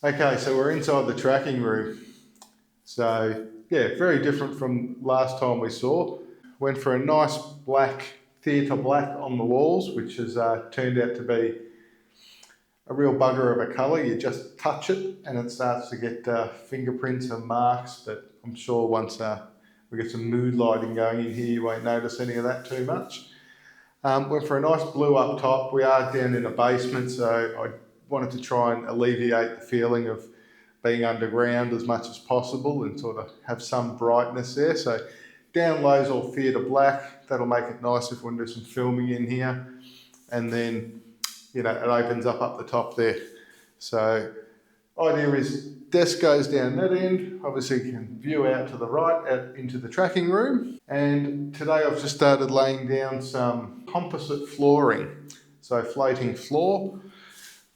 Okay, so we're inside the tracking room. So yeah, very different from last time we saw. Went for a nice black, theatre black on the walls, which has turned out to be a real bugger of a colour. You just touch it and it starts to get fingerprints and marks, but I'm sure once we get some mood lighting going in here, you won't notice any of that too much. Went for a nice blue up top. We are down in a basement, so I wanted to try and alleviate the feeling of being underground as much as possible and sort of have some brightness there. So down low's all theatre black. That'll make it nice if we want to do some filming in here. And then, you know, it opens up the top there. So idea is desk goes down that end. Obviously you can view out to the right, out into the tracking room. And today I've just started laying down some composite flooring. So floating floor.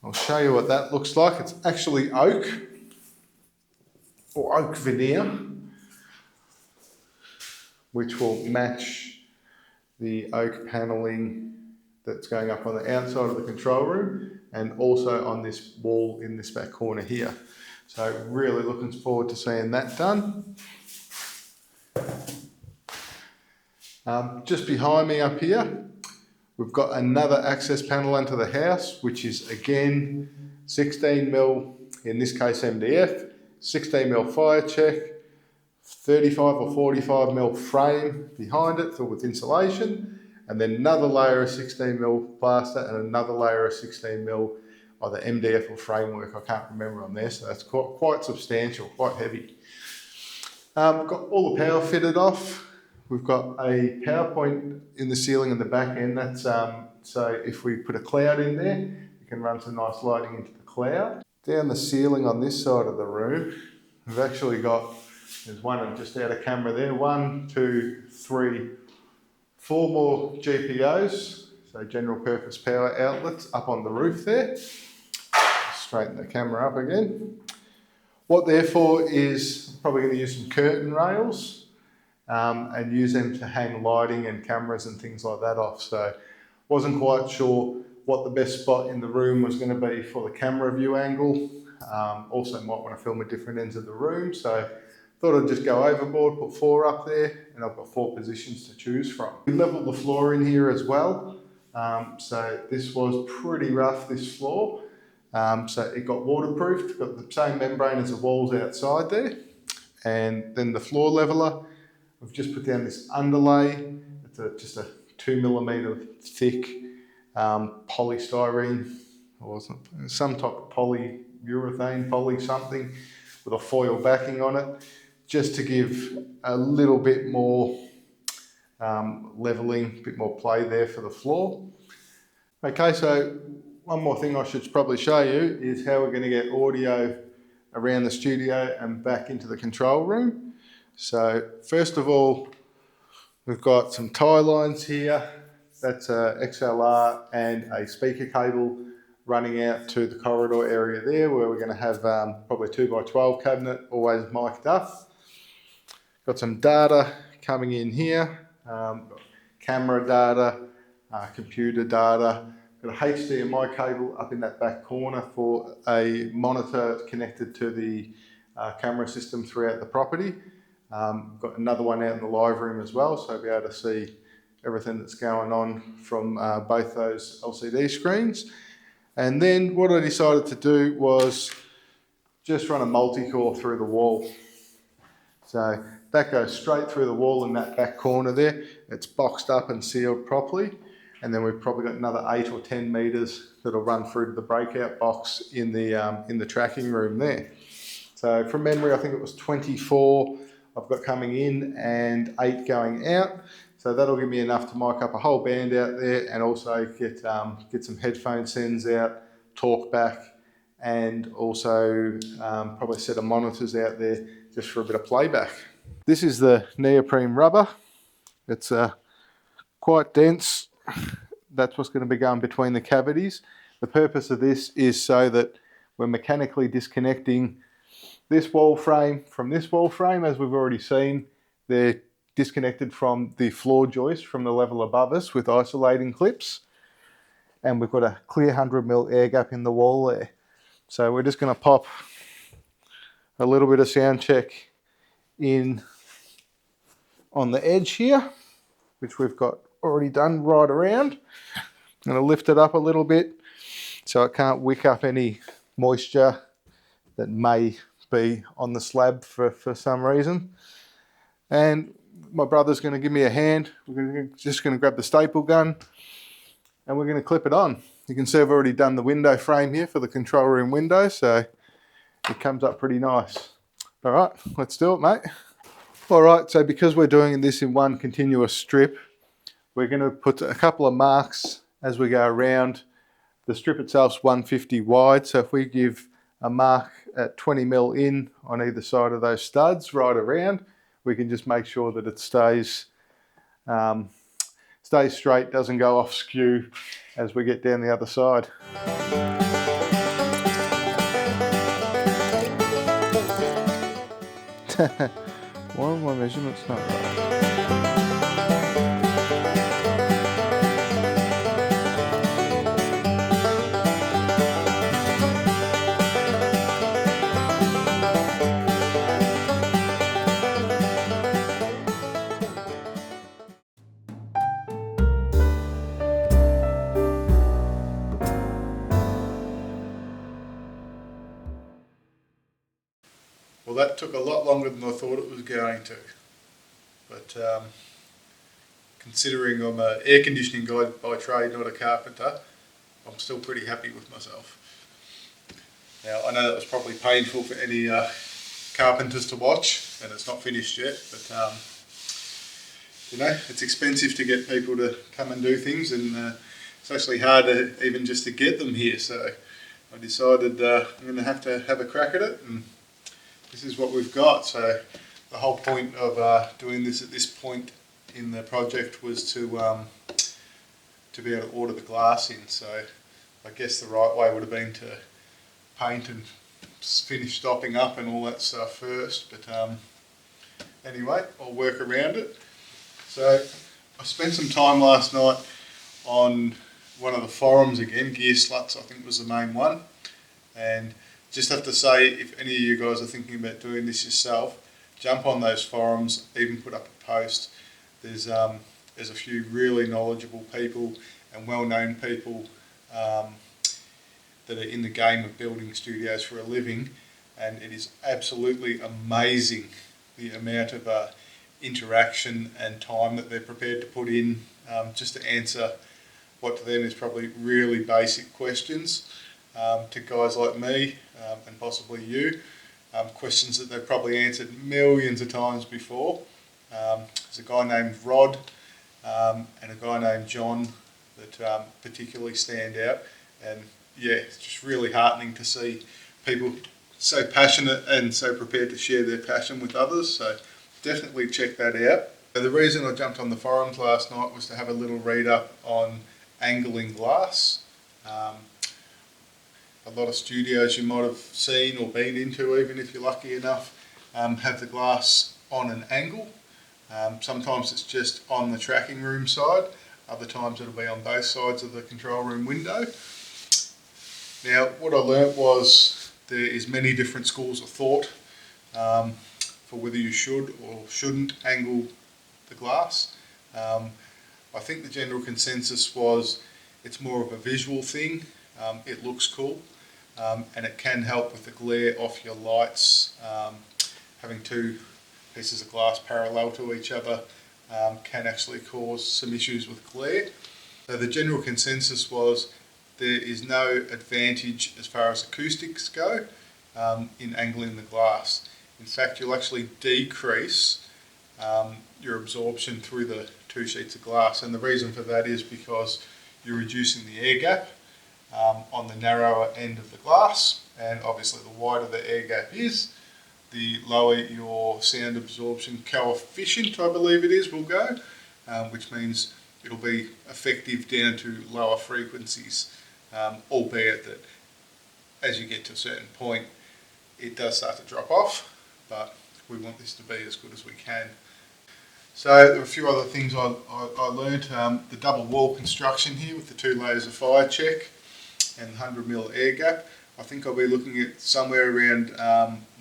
I'll show you what that looks like. It's actually oak or oak veneer, which will match the oak panelling that's going up on the outside of the control room and also on this wall in this back corner here. So really looking forward to seeing that done. Just behind me up here, we've got another access panel onto the house, which is again 16mm, in this case MDF, 16mm fire check, 35 or 45mm frame behind it filled with insulation, and then another layer of 16mm plaster and another layer of 16mm either MDF or framework, I can't remember on there, so that's quite substantial, quite heavy. Got all the power fitted off. We've got a power point in the ceiling in the back end. That's so if we put a cloud in there, you can run some nice lighting into the cloud. Down the ceiling on this side of the room, we've actually got, there's one just out of camera there, 1, 2, 3, 4 more GPOs, so general purpose power outlets up on the roof there. Straighten the camera up again. What they're for is probably going to use some curtain rails and use them to hang lighting and cameras and things like that off. So wasn't quite sure what the best spot in the room was going to be for the camera view angle. Also might want to film at different ends of the room. So thought I'd just go overboard, put 4 up there, and I've got 4 positions to choose from. We leveled the floor in here as well. So this was pretty rough, this floor. So it got waterproofed, got the same membrane as the walls outside there. And then the floor leveler, we've just put down this underlay. It's just a 2mm thick polystyrene, or some type of polyurethane, poly something, with a foil backing on it, just to give a little bit more leveling, a bit more play there for the floor. Okay, so one more thing I should probably show you is how we're going to get audio around the studio and back into the control room. So first of all, we've got some tie lines here. That's a XLR and a speaker cable running out to the corridor area there, where we're going to have probably a 2x12 cabinet, always mic'd up. Got some data coming in here, got camera data, computer data. Got a HDMI cable up in that back corner for a monitor connected to the camera system throughout the property. Got another one out in the live room as well, so I'll be able to see everything that's going on from both those LCD screens. And then what I decided to do was just run a multi-core through the wall. So that goes straight through the wall in that back corner there. It's boxed up and sealed properly. And then we've probably got another 8 or 10 metres that'll run through to the breakout box in the tracking room there. So from memory, I think it was 24 I've got coming in and 8 going out. So that'll give me enough to mic up a whole band out there and also get some headphone sends out, talk back, and also probably a set of monitors out there just for a bit of playback. This is the neoprene rubber. It's quite dense. That's what's going to be going between the cavities. The purpose of this is so that we're mechanically disconnecting this wall frame from this wall frame. As we've already seen, they're disconnected from the floor joist from the level above us with isolating clips. And we've got a clear 100mm air gap in the wall there. So we're just going to pop a little bit of sound check in on the edge here, which we've got already done right around. I'm going to lift it up a little bit so it can't wick up any moisture that may be on the slab for some reason. And my brother's going to give me a hand. We're just going to grab the staple gun and we're going to clip it on. You can see I've already done the window frame here for the control room window, so it comes up pretty nice. All right, let's do it, mate. All right, so because we're doing this in one continuous strip, we're going to put a couple of marks as we go around. The strip itself's 150 wide, so if we give a mark at 20 mil in on either side of those studs right around, we can just make sure that it stays straight, doesn't go off skew as we get down the other side. Why are my measurements not right? Well, that took a lot longer than I thought it was going to, but considering I'm an air conditioning guy by trade, not a carpenter, I'm still pretty happy with myself. Now, I know that was probably painful for any carpenters to watch, and it's not finished yet, but you know, it's expensive to get people to come and do things, and it's actually harder even just to get them here, so I decided I'm going to have a crack at it, and this is what we've got. So the whole point of doing this at this point in the project was to be able to order the glass in. So I guess the right way would have been to paint and finish stopping up and all that stuff first. But anyway, I'll work around it. So I spent some time last night on one of the forums again, Gear Sluts I think was the main one, and just have to say, if any of you guys are thinking about doing this yourself, jump on those forums, even put up a post. There's a few really knowledgeable people and well-known people that are in the game of building studios for a living, and it is absolutely amazing the amount of interaction and time that they're prepared to put in just to answer what to them is probably really basic questions. To guys like me and possibly you, questions that they've probably answered millions of times before. There's a guy named Rod and a guy named John that particularly stand out, and yeah, it's just really heartening to see people so passionate and so prepared to share their passion with others, so definitely check that out. The reason I jumped on the forums last night was to have a little read up on angling glass. A lot of studios you might have seen or been into, even if you're lucky enough, have the glass on an angle. Sometimes it's just on the tracking room side, other times it'll be on both sides of the control room window. Now, what I learnt was there is many different schools of thought for whether you should or shouldn't angle the glass. I think the general consensus was it's more of a visual thing. It looks cool, and it can help with the glare off your lights. Having two pieces of glass parallel to each other can actually cause some issues with glare. So the general consensus was there is no advantage as far as acoustics go in angling the glass. In fact, you'll actually decrease your absorption through the two sheets of glass, and the reason for that is because you're reducing the air gap on the narrower end of the glass, and obviously the wider the air gap is, the lower your sound absorption coefficient, I believe it is, will go, which means it'll be effective down to lower frequencies, albeit that as you get to a certain point it does start to drop off, but we want this to be as good as we can. So there were a few other things I learned. The double wall construction here with the 2 layers of fire check and 100mm air gap. I think I'll be looking at somewhere around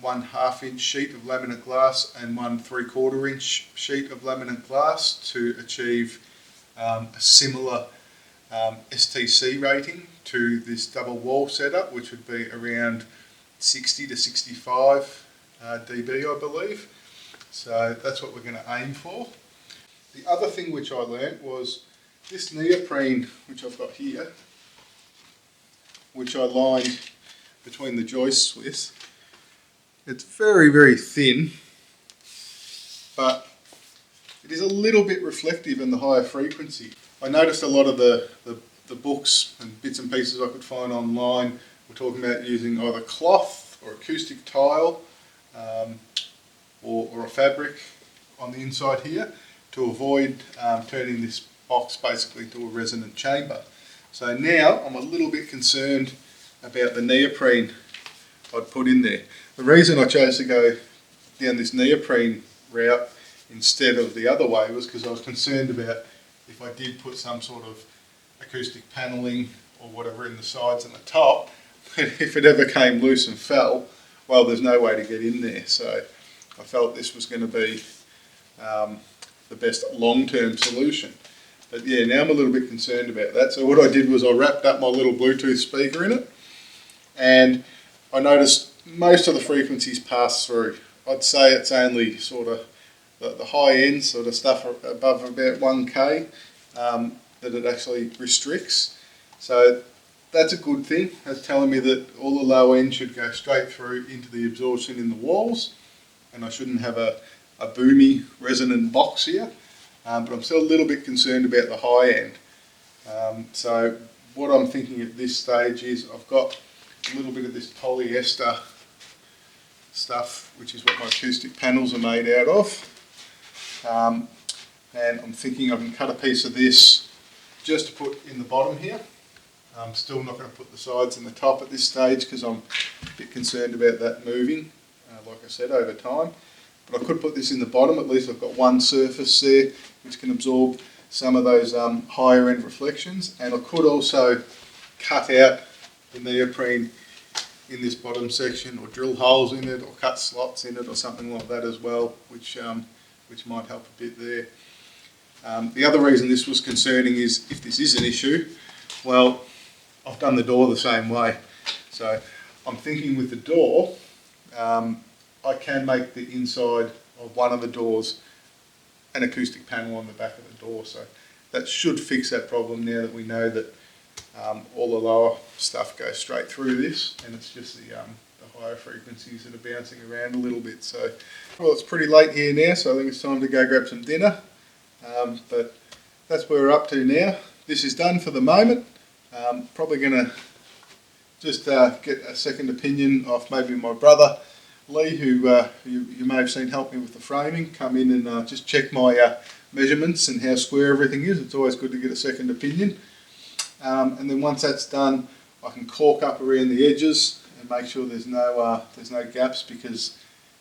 1/2 inch sheet of laminate glass and 1/3/4 inch sheet of laminate glass to achieve a similar STC rating to this double wall setup, which would be around 60 to 65 dB, I believe. So that's what we're going to aim for. The other thing which I learnt was this neoprene, which I've got here, which I lined between the joists with. It's very, very thin, but it is a little bit reflective in the higher frequency. I noticed a lot of the books and bits and pieces I could find online were talking about using either cloth or acoustic tile or a fabric on the inside here to avoid turning this box basically into a resonant chamber. So now I'm a little bit concerned about the neoprene I'd put in there. The reason I chose to go down this neoprene route instead of the other way was because I was concerned about if I did put some sort of acoustic panelling or whatever in the sides and the top, if it ever came loose and fell, well, there's no way to get in there. So I felt this was going to be the best long-term solution. But yeah, now I'm a little bit concerned about that. So what I did was I wrapped up my little Bluetooth speaker in it, and I noticed most of the frequencies pass through. I'd say it's only sort of the high end sort of stuff above about 1K that it actually restricts. So that's a good thing. That's telling me that all the low end should go straight through into the absorption in the walls, and I shouldn't have a boomy resonant box here. But I'm still a little bit concerned about the high end. So what I'm thinking at this stage is I've got a little bit of this polyester stuff, which is what my acoustic panels are made out of. And I'm thinking I can cut a piece of this just to put in the bottom here. I'm still not going to put the sides and the top at this stage because I'm a bit concerned about that moving, like I said, over time. But I could put this in the bottom. At least I've got one surface there which can absorb some of those higher end reflections. And I could also cut out the neoprene in this bottom section, or drill holes in it, or cut slots in it, or something like that as well, which might help a bit there. The other reason this was concerning is if this is an issue, well, I've done the door the same way. So I'm thinking with the door, I can make the inside of one of the doors an acoustic panel on the back of the door. So that should fix that problem now that we know that all the lower stuff goes straight through this, and it's just the higher frequencies that are bouncing around a little bit. So, well, it's pretty late here now, so I think it's time to go grab some dinner. But that's where we're up to now. This is done for the moment. Probably going to just get a second opinion of maybe my brother Lee, who you may have seen help me with the framing, come in and just check my measurements and how square everything is. It's always good to get a second opinion. And then once that's done, I can caulk up around the edges and make sure there's no gaps, because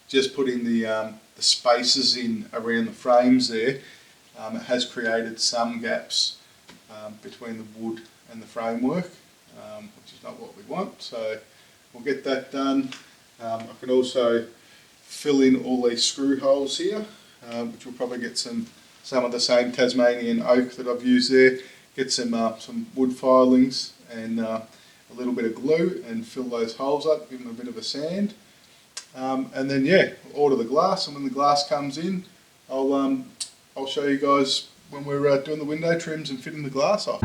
just putting the spaces in around the frames there, it has created some gaps between the wood and the framework, which is not what we want. So we'll get that done. I can also fill in all these screw holes here, which will probably get some of the same Tasmanian oak that I've used there. Get some wood filings and a little bit of glue and fill those holes up, give them a bit of a sand. And then yeah, order the glass, and when the glass comes in, I'll show you guys when we're doing the window trims and fitting the glass off.